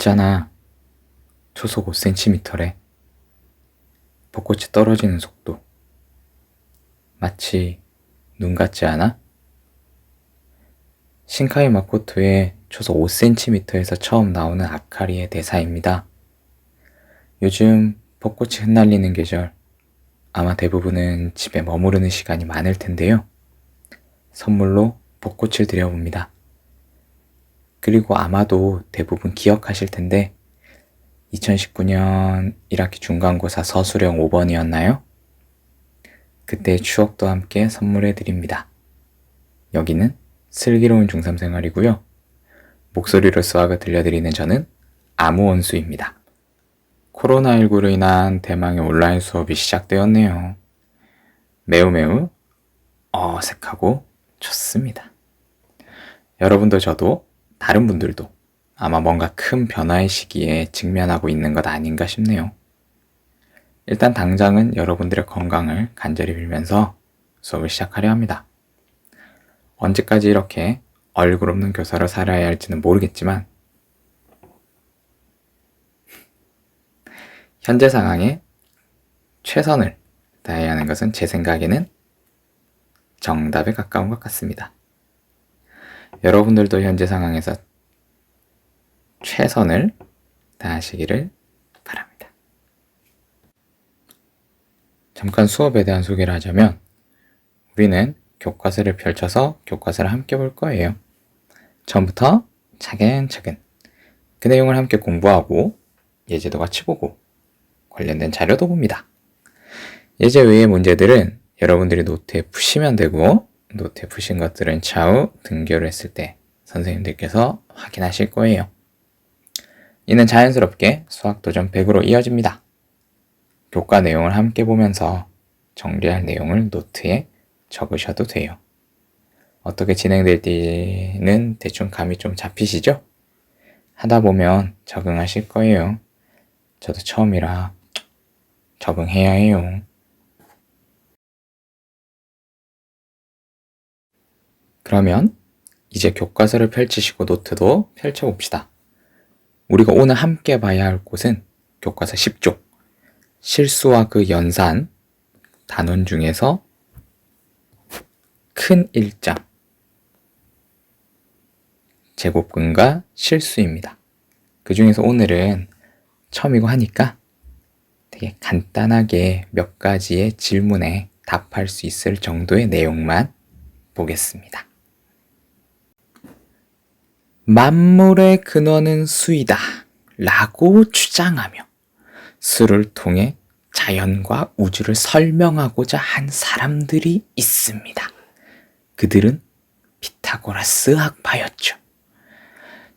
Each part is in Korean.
있잖아. 초속 5cm래. 벚꽃이 떨어지는 속도. 마치 눈 같지 않아? 신카이 마코토의 초속 5cm에서 처음 나오는 아카리의 대사입니다. 요즘 벚꽃이 흩날리는 계절, 아마 대부분은 집에 머무르는 시간이 많을 텐데요. 선물로 벚꽃을 드려봅니다. 그리고 아마도 대부분 기억하실 텐데 2019년 1학기 중간고사 서술형 5번이었나요? 그때의 추억도 함께 선물해 드립니다. 여기는 슬기로운 중3 생활이고요. 목소리로 수학을 들려드리는 저는 아무원수입니다. 코로나19로 인한 대망의 온라인 수업이 시작되었네요. 매우 어색하고 좋습니다. 여러분도 저도 다른 분들도 아마 뭔가 큰 변화의 시기에 직면하고 있는 것 아닌가 싶네요. 일단 당장은 여러분들의 건강을 간절히 빌면서 수업을 시작하려 합니다. 언제까지 이렇게 얼굴 없는 교사로 살아야 할지는 모르겠지만 현재 상황에 최선을 다해야 하는 것은 제 생각에는 정답에 가까운 것 같습니다. 여러분들도 현재 상황에서 최선을 다하시기를 바랍니다. 잠깐 수업에 대한 소개를 하자면 우리는 교과서를 펼쳐서 교과서를 함께 볼 거예요. 처음부터 차근차근 그 내용을 함께 공부하고 예제도 같이 보고 관련된 자료도 봅니다. 예제 외의 문제들은 여러분들이 노트에 푸시면 되고 노트에 푸신 것들은 차후 등교를 했을 때 선생님들께서 확인하실 거예요. 이는 자연스럽게 수학도전 100으로 이어집니다. 교과 내용을 함께 보면서 정리할 내용을 노트에 적으셔도 돼요. 어떻게 진행될지는 대충 감이 좀 잡히시죠? 하다 보면 적응하실 거예요. 저도 처음이라 적응해야 해요. 그러면 이제 교과서를 펼치시고 노트도 펼쳐봅시다. 우리가 오늘 함께 봐야 할 곳은 교과서 10조 실수와 그 연산 단원 중에서 큰 일자 제곱근과 실수입니다. 그 중에서 오늘은 처음이고 하니까 되게 간단하게 몇 가지의 질문에 답할 수 있을 정도의 내용만 보겠습니다. 만물의 근원은 수이다 라고 주장하며 수를 통해 자연과 우주를 설명하고자 한 사람들이 있습니다. 그들은 피타고라스 학파였죠.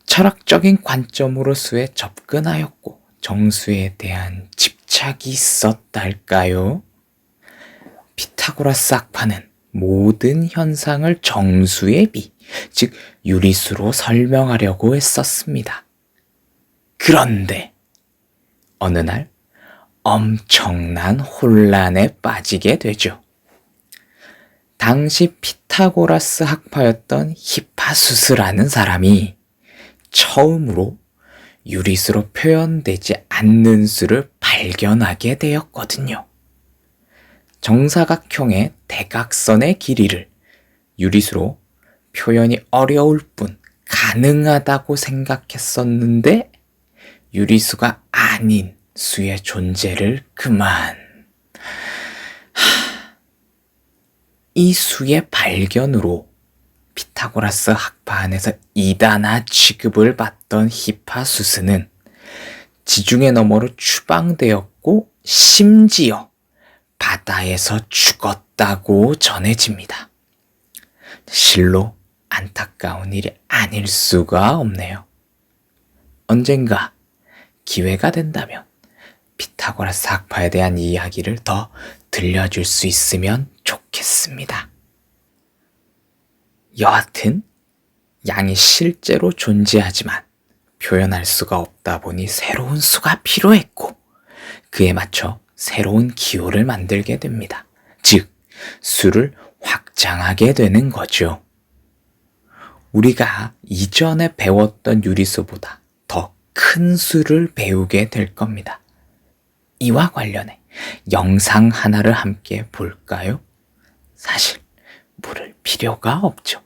철학적인 관점으로 수에 접근하였고 정수에 대한 집착이 있었달까요? 피타고라스 학파는 모든 현상을 정수의 비, 즉 유리수로 설명하려고 했었습니다. 그런데 어느 날 엄청난 혼란에 빠지게 되죠. 당시 피타고라스 학파였던 히파수스라는 사람이 처음으로 유리수로 표현되지 않는 수를 발견하게 되었거든요. 정사각형의 대각선의 길이를 유리수로 표현이 어려울 뿐 가능하다고 생각했었는데 유리수가 아닌 수의 존재를 이 수의 발견으로 피타고라스 학파 안에서 이단아 취급을 받던 히파수스는 지중해 너머로 추방되었고 심지어 바다에서 죽었다고 전해집니다. 실로 안타까운 일이 아닐 수가 없네요. 언젠가 기회가 된다면 피타고라스 학파에 대한 이야기를 더 들려줄 수 있으면 좋겠습니다. 여하튼 양이 실제로 존재하지만 표현할 수가 없다 보니 새로운 수가 필요했고 그에 맞춰 새로운 기호를 만들게 됩니다. 즉, 수를 확장하게 되는 거죠. 우리가 이전에 배웠던 유리수보다 더 큰 수를 배우게 될 겁니다. 이와 관련해 영상 하나를 함께 볼까요? 사실 물을 필요가 없죠.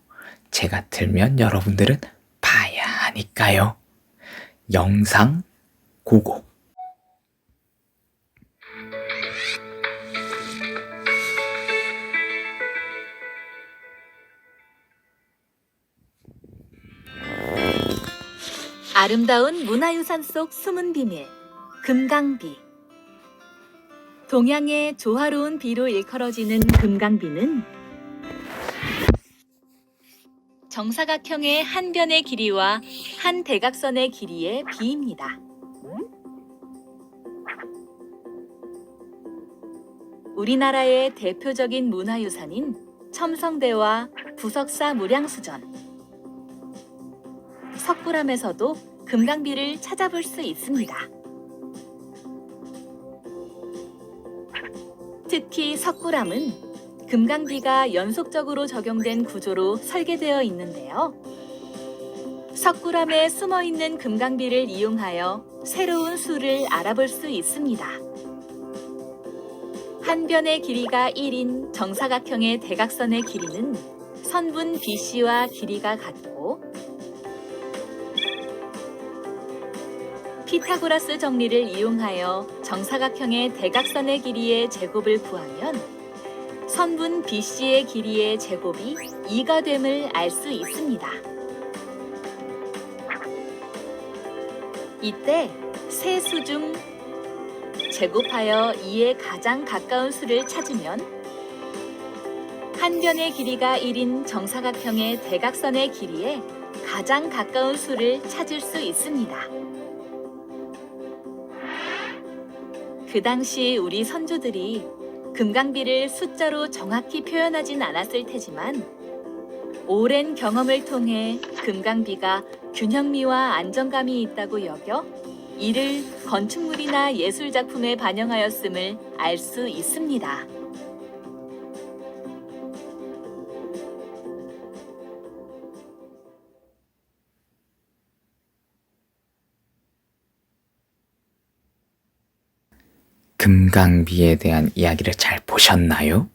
제가 들면 여러분들은 봐야 하니까요. 영상 고고. 아름다운 문화유산 속 숨은 비밀, 금강비. 동양의 조화로운 비로 일컬어지는 금강비는 정사각형의 한 변의 길이와 한 대각선의 길이의 비입니다. 우리나라의 대표적인 문화유산인 첨성대와 부석사 무량수전, 석굴암에서도 금강비를 찾아볼 수 있습니다. 특히 석굴암은 금강비가 연속적으로 적용된 구조로 설계되어 있는데요. 석굴암에 숨어있는 금강비를 이용하여 새로운 수를 알아볼 수 있습니다. 한 변의 길이가 1인 정사각형의 대각선의 길이는 선분 BC와 길이가 같고, 피타고라스 정리를 이용하여 정사각형의 대각선의 길이의 제곱을 구하면 선분 BC의 길이의 제곱이 2가 됨을 알 수 있습니다. 이때 세 수 중 제곱하여 2에 가장 가까운 수를 찾으면 한 변의 길이가 1인 정사각형의 대각선의 길이에 가장 가까운 수를 찾을 수 있습니다. 그 당시 우리 선조들이 금강비를 숫자로 정확히 표현하진 않았을 테지만 오랜 경험을 통해 금강비가 균형미와 안정감이 있다고 여겨 이를 건축물이나 예술작품에 반영하였음을 알 수 있습니다. 금강비에 대한 이야기를 잘 보셨나요?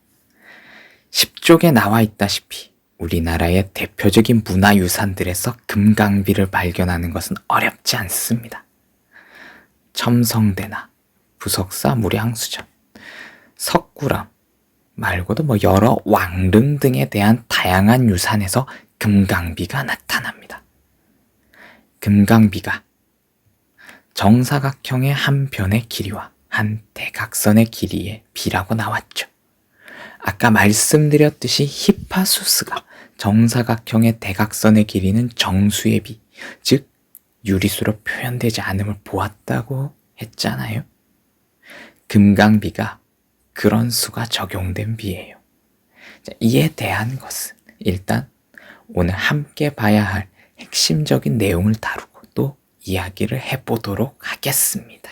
10쪽에 나와 있다시피 우리나라의 대표적인 문화유산들에서 금강비를 발견하는 것은 어렵지 않습니다. 첨성대나 부석사 무량수전, 석굴암 말고도 여러 왕릉 등에 대한 다양한 유산에서 금강비가 나타납니다. 금강비가 정사각형의 한 변의 길이와 한 대각선의 길이의 비라고 나왔죠. 아까 말씀드렸듯이 히파수스가 정사각형의 대각선의 길이는 정수의 비, 즉 유리수로 표현되지 않음을 보았다고 했잖아요. 금강비가 그런 수가 적용된 비예요. 이에 대한 것은 일단 오늘 함께 봐야 할 핵심적인 내용을 다루고 또 이야기를 해보도록 하겠습니다.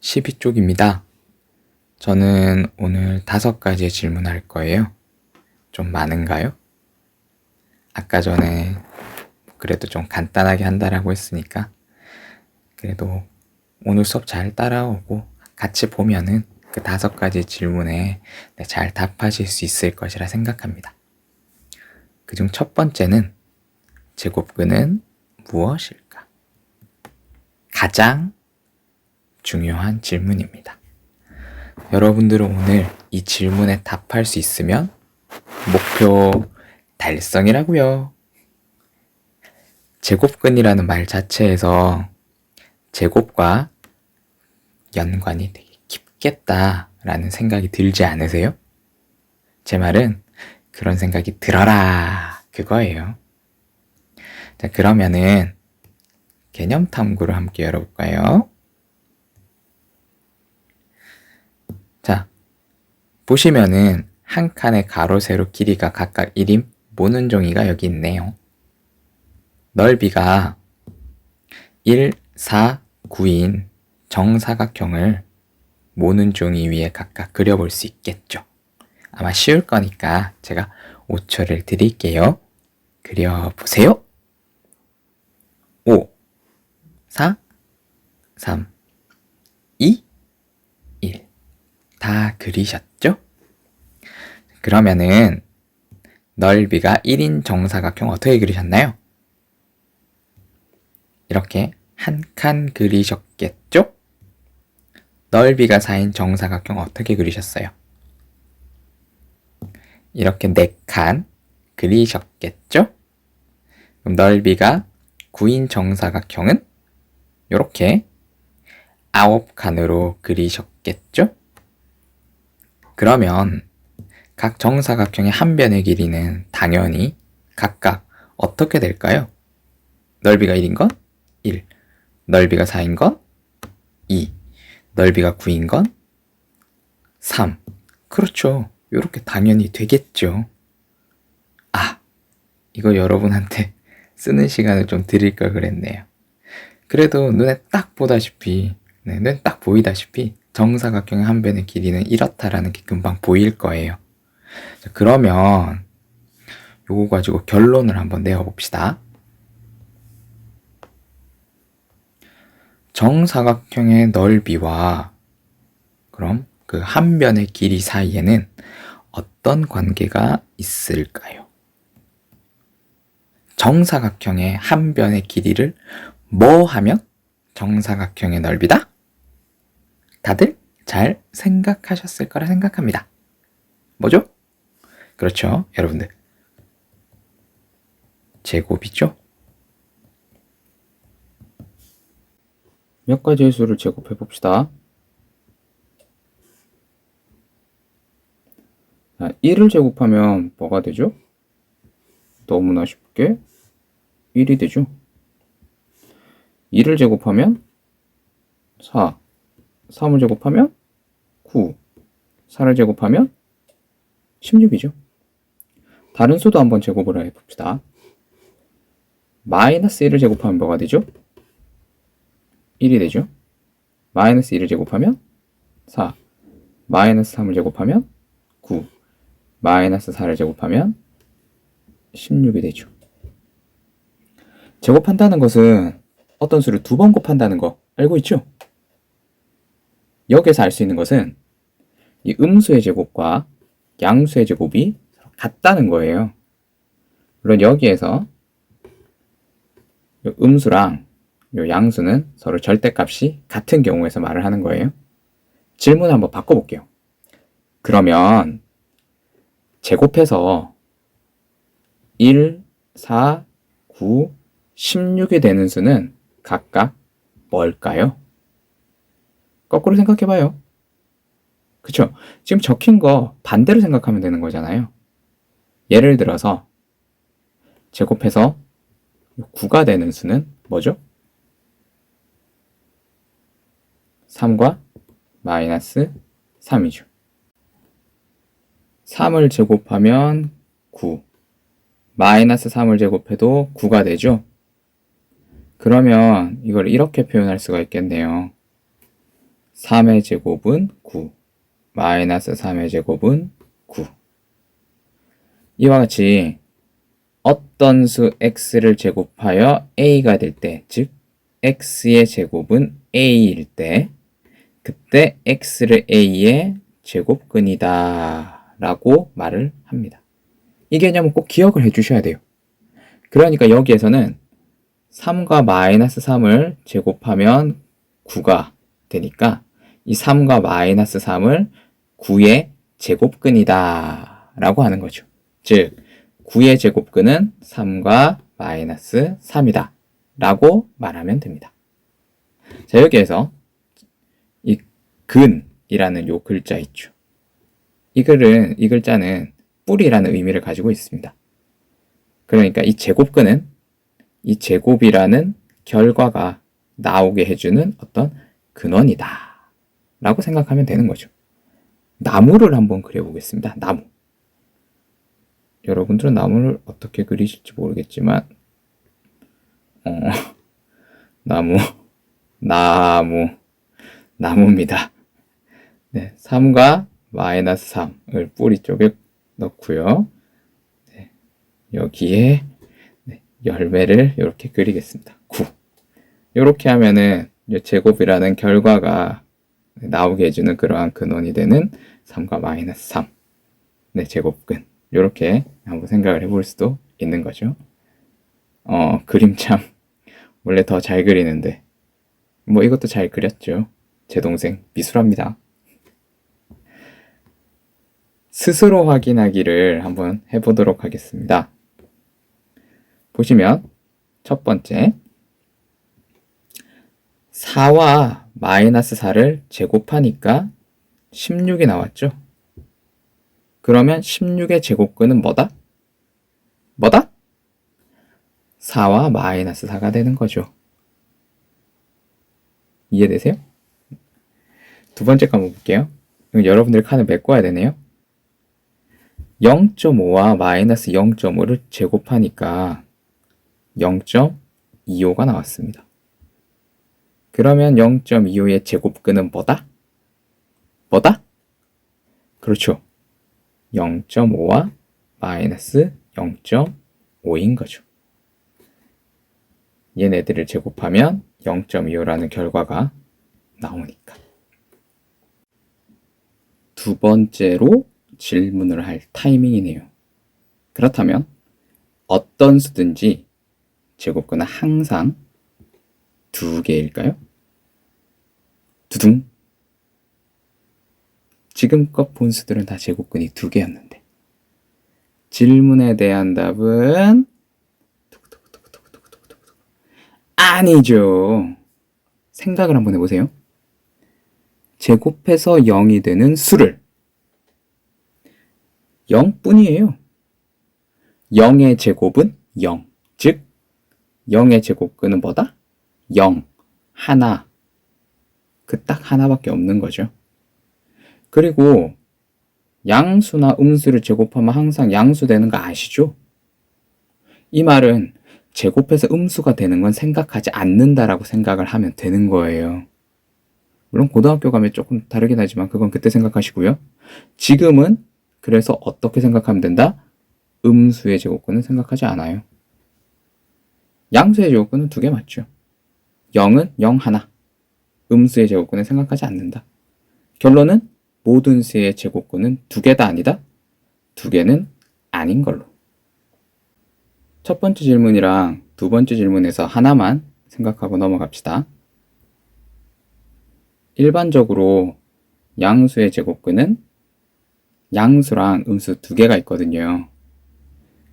12쪽입니다. 저는 오늘 5가지의 질문할 거예요. 좀 많은가요? 아까 전에 그래도 좀 간단하게 한다라고 했으니까 그래도 오늘 수업 잘 따라오고 같이 보면은 그 5가지 질문에 잘 답하실 수 있을 것이라 생각합니다. 그중 첫 번째는 제곱근은 무엇일까? 가장 중요한 질문입니다. 여러분들은 오늘 이 질문에 답할 수 있으면 목표 달성이라고요. 제곱근이라는 말 자체에서 제곱과 연관이 되게 깊겠다라는 생각이 들지 않으세요? 제 말은 그런 생각이 들어라 그거예요. 자, 그러면은 개념 탐구를 함께 열어볼까요? 자, 보시면은 한 칸의 가로, 세로 길이가 각각 1인 모는 종이가 여기 있네요. 넓이가 1, 4, 9인 정사각형을 모는 종이 위에 각각 그려볼 수 있겠죠. 아마 쉬울 거니까 제가 5초를 드릴게요. 그려보세요. 5, 4, 3, 2, 1. 다 그리셨죠? 그러면은 넓이가 1인 정사각형 어떻게 그리셨나요? 이렇게 한 칸 그리셨겠죠? 넓이가 4인 정사각형 어떻게 그리셨어요? 이렇게 4칸 그리셨겠죠? 그럼 넓이가 9인 정사각형은 이렇게 9칸으로 그리셨겠죠? 그러면 각 정사각형의 한 변의 길이는 당연히 각각 어떻게 될까요? 넓이가 1인 건 1, 넓이가 4인 건 2, 넓이가 9인 건 3. 그렇죠. 이렇게 당연히 되겠죠. 아, 이거 여러분한테 쓰는 시간을 좀 드릴 걸 그랬네요. 그래도 눈에 딱 보다시피, 눈에 딱 보이다시피 정사각형의 한 변의 길이는 이렇다라는 게 금방 보일 거예요. 자, 그러면 요거 가지고 결론을 한번 내어봅시다. 정사각형의 넓이와 그럼 그 한 변의 길이 사이에는 어떤 관계가 있을까요? 정사각형의 한 변의 길이를 뭐 하면 정사각형의 넓이다? 다들 잘 생각하셨을 거라 생각합니다. 뭐죠? 그렇죠, 여러분들. 제곱이죠? 몇 가지의 수를 제곱해 봅시다. 1을 제곱하면 뭐가 되죠? 너무나 쉽게 1이 되죠. 2를 제곱하면 4, 3을 제곱하면 9, 4를 제곱하면 16이죠. 다른 수도 한번 제곱을 해봅시다. 마이너스 1을 제곱하면 뭐가 되죠? 1이 되죠. 마이너스 1을 제곱하면 4, 마이너스 3을 제곱하면 9, 마이너스 4를 제곱하면 16이 되죠. 제곱한다는 것은 어떤 수를 두 번 곱한다는 거 알고 있죠? 여기에서 알 수 있는 것은 이 음수의 제곱과 양수의 제곱이 같다는 거예요. 물론 여기에서 이 음수랑 이 양수는 서로 절대값이 같은 경우에서 말을 하는 거예요. 질문 한번 바꿔볼게요. 그러면 제곱해서 1, 4, 9, 16이 되는 수는 각각 뭘까요? 거꾸로 생각해봐요. 그쵸? 지금 적힌 거 반대로 생각하면 되는 거잖아요. 예를 들어서 제곱해서 9가 되는 수는 뭐죠? 3과 마이너스 3이죠. 3을 제곱하면 9, 마이너스 3을 제곱해도 9가 되죠? 그러면 이걸 이렇게 표현할 수가 있겠네요. 3의 제곱은 9, 마이너스 3의 제곱은 9. 이와 같이 어떤 수 x를 제곱하여 a가 될 때, 즉 x의 제곱은 a일 때, 그때 x를 a의 제곱근이다 라고 말을 합니다. 이 개념은 꼭 기억을 해주셔야 돼요. 그러니까 여기에서는 3과 마이너스 3을 제곱하면 9가 되니까 이 3과 마이너스 3을 9의 제곱근이다 라고 하는 거죠. 즉 9의 제곱근은 3과 마이너스 3이다 라고 말하면 됩니다. 자, 여기에서 이 근이라는 요 글자 있죠. 이 글자는 뿌리라는 의미를 가지고 있습니다. 그러니까 이 제곱근은 이 제곱이라는 결과가 나오게 해주는 어떤 근원이다 라고 생각하면 되는 거죠. 나무를 한번 그려보겠습니다. 나무. 여러분들은 나무를 어떻게 그리실지 모르겠지만 나무입니다. 네, 3과 마이너스 3을 뿌리 쪽에 넣고요. 네, 여기에 열매를 이렇게 그리겠습니다. 9. 이렇게 하면은 이제 제곱이라는 결과가 나오게 해주는 그러한 근원이 되는 3과 마이너스 3. 네, 제곱근. 이렇게 한번 생각을 해볼 수도 있는 거죠. 그림 참 원래 더 잘 그리는데 뭐 이것도 잘 그렸죠. 제 동생 미술합니다. 스스로 확인하기를 한번 해보도록 하겠습니다. 보시면 첫 번째 4와 마이너스 4를 제곱하니까 16이 나왔죠. 그러면 16의 제곱근은 뭐다? 뭐다? 4와 마이너스 4가 되는 거죠. 이해되세요? 두 번째 거 한번 볼게요. 여러분들이 칸을 메꿔야 되네요. 0.5와 마이너스 0.5를 제곱하니까 0.25가 나왔습니다. 그러면 0.25의 제곱근은 뭐다? 뭐다? 그렇죠. 0.5와 마이너스 0.5인 거죠. 얘네들을 제곱하면 0.25라는 결과가 나오니까. 두 번째로 질문을 할 타이밍이네요. 그렇다면 어떤 수든지 제곱근은 항상 두 개일까요? 두둥. 지금껏 본 수들은 다 제곱근이 두 개였는데 질문에 대한 답은 아니죠. 생각을 한번 해보세요. 제곱해서 0이 되는 수를 0뿐이에요. 0의 제곱은 0. 즉 0의 제곱근은 뭐다? 0, 하나. 그 딱 하나밖에 없는 거죠. 그리고 양수나 음수를 제곱하면 항상 양수 되는 거 아시죠? 이 말은 제곱해서 음수가 되는 건 생각하지 않는다라고 생각을 하면 되는 거예요. 물론 고등학교 가면 조금 다르긴 하지만 그건 그때 생각하시고요. 지금은 그래서 어떻게 생각하면 된다? 음수의 제곱근은 생각하지 않아요. 양수의 제곱근은 두 개 맞죠. 0은 0 하나. 음수의 제곱근은 생각하지 않는다. 결론은 모든 수의 제곱근은 두 개다 아니다? 두 개는 아닌 걸로. 첫 번째 질문이랑 두 번째 질문에서 하나만 생각하고 넘어갑시다. 일반적으로 양수의 제곱근은 양수랑 음수 두 개가 있거든요.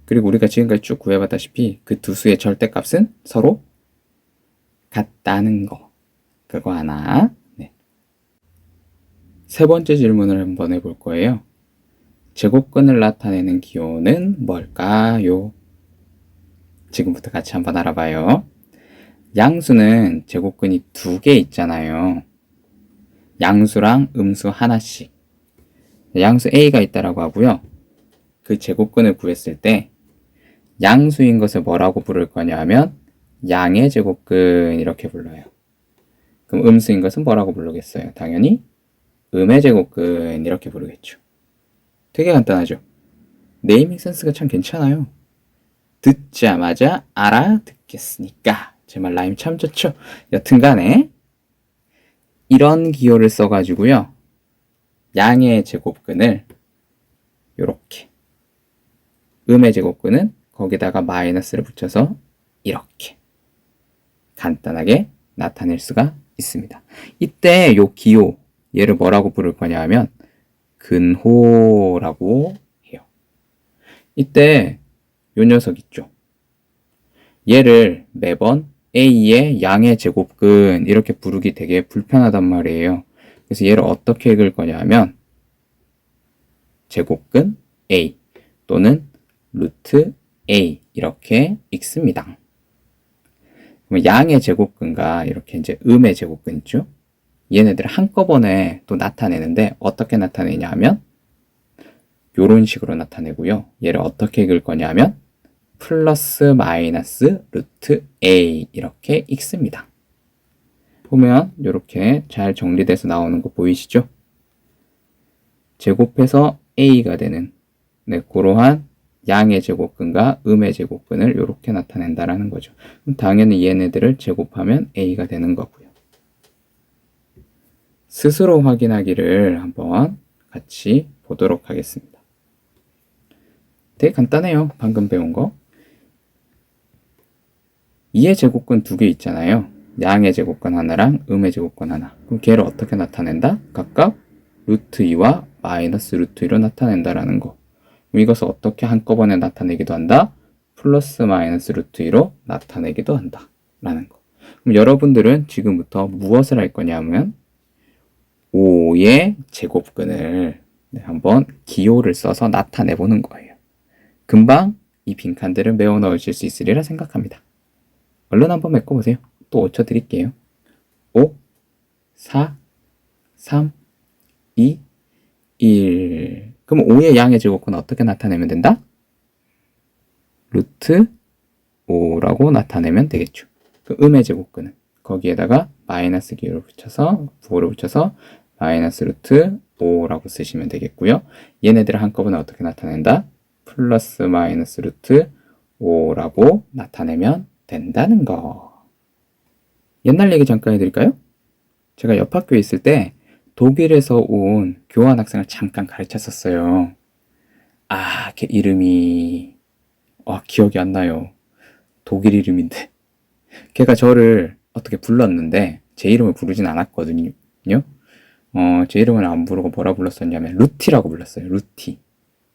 그리고 우리가 지금까지 쭉 구해봤다시피 그 두 수의 절대값은 서로 같다는 거. 그거 하나. 네. 세 번째 질문을 한번 해볼 거예요. 제곱근을 나타내는 기호는 뭘까요? 지금부터 같이 한번 알아봐요. 양수는 제곱근이 두 개 있잖아요. 양수랑 음수 하나씩. 양수 A가 있다라고 하고요. 그 제곱근을 구했을 때 양수인 것을 뭐라고 부를 거냐 하면 양의 제곱근 이렇게 불러요. 그럼 음수인 것은 뭐라고 부르겠어요? 당연히 음의 제곱근 이렇게 부르겠죠. 되게 간단하죠? 네이밍 센스가 참 괜찮아요. 듣자마자 알아듣겠으니까. 제 말 라임 참 좋죠? 여튼간에 이런 기호를 써가지고요. 양의 제곱근을 요렇게 음의 제곱근은 거기다가 마이너스를 붙여서 이렇게 간단하게 나타낼 수가 있습니다. 이때 요 기호 얘를 뭐라고 부를 거냐 하면 근호라고 해요. 이때 요 녀석 있죠. 얘를 매번 A의 양의 제곱근 이렇게 부르기 되게 불편하단 말이에요. 그래서 얘를 어떻게 읽을 거냐 하면 제곱근 A 또는 루트 A 이렇게 읽습니다. 그럼 양의 제곱근과 이렇게 이제 음의 제곱근 있죠. 얘네들을 한꺼번에 또 나타내는데 어떻게 나타내냐 하면 요런 식으로 나타내고요. 얘를 어떻게 읽을 거냐 하면 플러스 마이너스 루트 A 이렇게 읽습니다. 보면 이렇게 잘 정리돼서 나오는 거 보이시죠? 제곱해서 A가 되는 그러한 양의 제곱근과 음의 제곱근을 이렇게 나타낸다라는 거죠. 그럼 당연히 얘네들을 제곱하면 a가 되는 거고요. 스스로 확인하기를 한번 같이 보도록 하겠습니다. 되게 간단해요. 방금 배운 거. 2의 제곱근 2개 있잖아요. 양의 제곱근 하나랑 음의 제곱근 하나. 그럼 걔를 어떻게 나타낸다? 각각 루트 2와 마이너스 루트 2로 나타낸다라는 거. 그럼 이것을 어떻게 한꺼번에 나타내기도 한다? 플러스 마이너스 루트 2로 나타내기도 한다. 라는 거. 그럼 여러분들은 지금부터 무엇을 할 거냐면 5의 제곱근을 한번 기호를 써서 나타내 보는 거예요. 금방 이 빈칸들을 메워 넣으실 수 있으리라 생각합니다. 얼른 한번 메꿔보세요. 또 5초 드릴게요. 5, 4, 3, 2, 1. 그럼 5의 양의 제곱근은 어떻게 나타내면 된다? 루트 5라고 나타내면 되겠죠. 그 음의 제곱근은 거기에다가 마이너스 기호를 붙여서 부호를 붙여서 마이너스 루트 5라고 쓰시면 되겠고요. 얘네들을 한꺼번에 어떻게 나타낸다? 플러스 마이너스 루트 5라고 나타내면 된다는 거. 옛날 얘기 잠깐 해드릴까요? 제가 옆 학교에 있을 때 독일에서 온 교환 학생을 잠깐 가르쳤었어요. 걔 이름이 기억이 안 나요. 독일 이름인데 걔가 저를 어떻게 불렀는데 제 이름을 부르진 않았거든요. 제 이름을 안 부르고 뭐라 불렀었냐면 루티라고 불렀어요. 루티.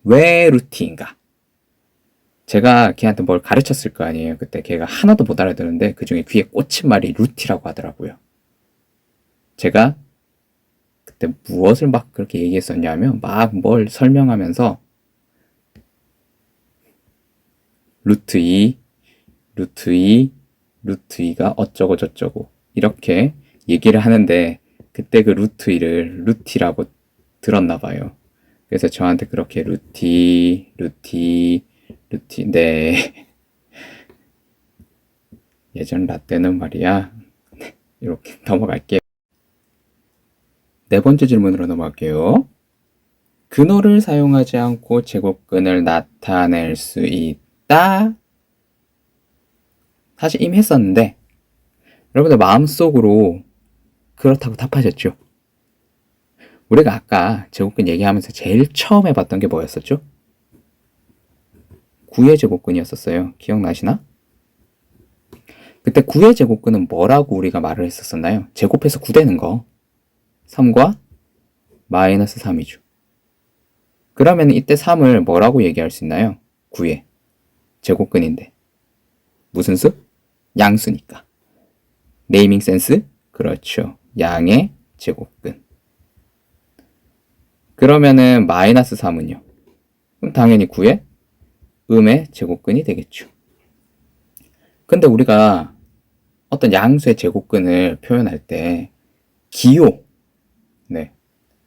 왜 루티인가? 제가 걔한테 뭘 가르쳤을 거 아니에요. 그때 걔가 하나도 못 알아듣는데 그 중에 귀에 꽂힌 말이 루티라고 하더라고요. 제가 그때 무엇을 막 그렇게 얘기했었냐면 막 뭘 설명하면서 루트 2, 루트 2, 루트 2가 어쩌고 저쩌고 이렇게 얘기를 하는데 그때 그 루트 2를 루티라고 들었나 봐요. 그래서 저한테 그렇게 루티, 네. 예전 라떼는 말이야. 이렇게 넘어갈게요. 네 번째 질문으로 넘어갈게요. 근호를 사용하지 않고 제곱근을 나타낼 수 있다? 사실 이미 했었는데 여러분들 마음속으로 그렇다고 답하셨죠? 우리가 아까 제곱근 얘기하면서 제일 처음 해봤던 게 뭐였었죠? 9의 제곱근이었었어요. 기억나시나? 그때 9의 제곱근은 뭐라고 우리가 말을 했었었나요? 제곱해서 9 되는 거. 3과 마이너스 3이죠. 그러면 이때 3을 뭐라고 얘기할 수 있나요? 9의 제곱근인데. 무슨 수? 양수니까. 네이밍 센스? 그렇죠. 양의 제곱근. 그러면은 마이너스 3은요? 그럼 당연히 9의 음의 제곱근이 되겠죠. 근데 우리가 어떤 양수의 제곱근을 표현할 때 기호,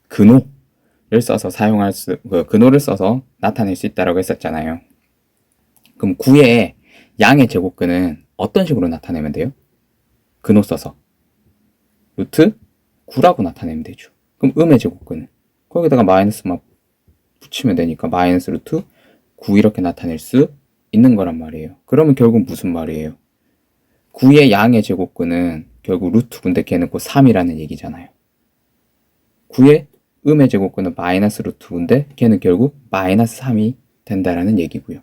근호를 써서 근호를 써서 나타낼 수 있다고 했었잖아요. 그럼 9의 양의 제곱근은 어떤 식으로 나타내면 돼요? 근호 써서 루트 9라고 나타내면 되죠. 그럼 음의 제곱근은 거기다가 마이너스만 붙이면 되니까 마이너스 루트 9 이렇게 나타낼 수 있는 거란 말이에요. 그러면 결국 무슨 말이에요? 9의 양의 제곱근은 결국 루트 9인데 걔는 곧 3이라는 얘기잖아요. 9의 음의 제곱근은 마이너스 루트 9인데 걔는 결국 마이너스 3이 된다라는 얘기고요.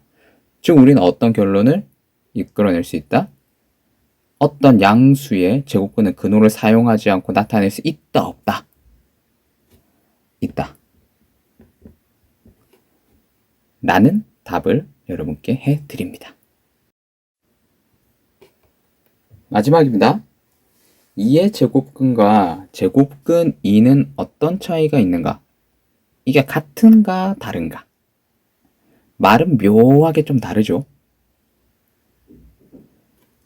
즉 우리는 어떤 결론을 이끌어낼 수 있다? 어떤 양수의 제곱근은 근호를 사용하지 않고 나타낼 수 있다, 없다? 있다. 라는 답을 여러분께 해드립니다. 마지막입니다. 2의 제곱근과 제곱근 2는 어떤 차이가 있는가? 이게 같은가 다른가? 말은 묘하게 좀 다르죠.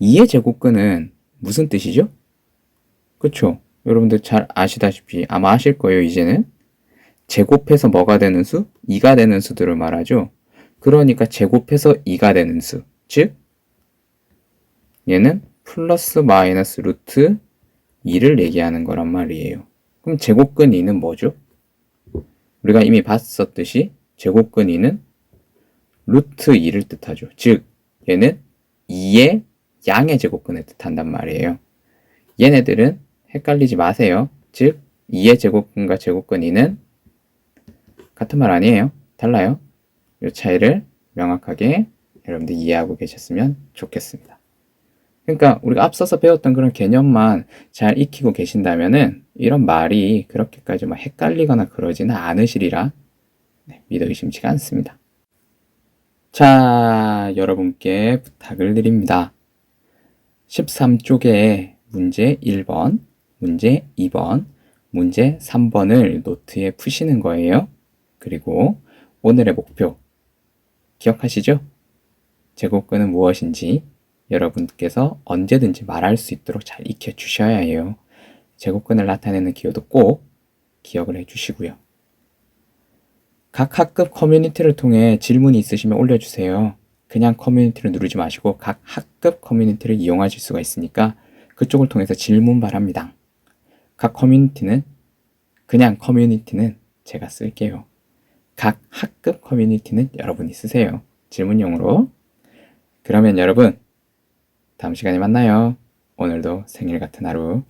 2의 제곱근은 무슨 뜻이죠? 그쵸? 여러분들 잘 아시다시피 아마 아실 거예요. 이제는 제곱해서 뭐가 되는 수? 2가 되는 수들을 말하죠. 그러니까 제곱해서 2가 되는 수, 즉 얘는 플러스 마이너스 루트 2를 얘기하는 거란 말이에요. 그럼 제곱근 2는 뭐죠? 우리가 이미 봤었듯이 제곱근 2는 루트 2를 뜻하죠. 즉 얘는 2의 양의 제곱근을 뜻한단 말이에요. 얘네들은 헷갈리지 마세요. 즉 2의 제곱근과 제곱근 2는 같은 말 아니에요. 달라요. 이 차이를 명확하게 여러분들 이해하고 계셨으면 좋겠습니다. 그러니까 우리가 앞서서 배웠던 그런 개념만 잘 익히고 계신다면은 이런 말이 그렇게까지 막 헷갈리거나 그러지는 않으시리라 믿어 의심치가 않습니다. 자, 여러분께 부탁을 드립니다. 13쪽에 문제 1번, 문제 2번, 문제 3번을 노트에 푸시는 거예요. 그리고 오늘의 목표 기억하시죠? 제곱근은 무엇인지 여러분께서 언제든지 말할 수 있도록 잘 익혀 주셔야 해요. 제곱근을 나타내는 기호도 꼭 기억을 해 주시고요. 각 학급 커뮤니티를 통해 질문이 있으시면 올려주세요. 그냥 커뮤니티를 누르지 마시고 각 학급 커뮤니티를 이용하실 수가 있으니까 그쪽을 통해서 질문 바랍니다. 각 커뮤니티는 그냥 커뮤니티는 제가 쓸게요. 각 학급 커뮤니티는 여러분이 쓰세요. 질문용으로. 그러면 여러분 다음 시간에 만나요. 오늘도 생일 같은 하루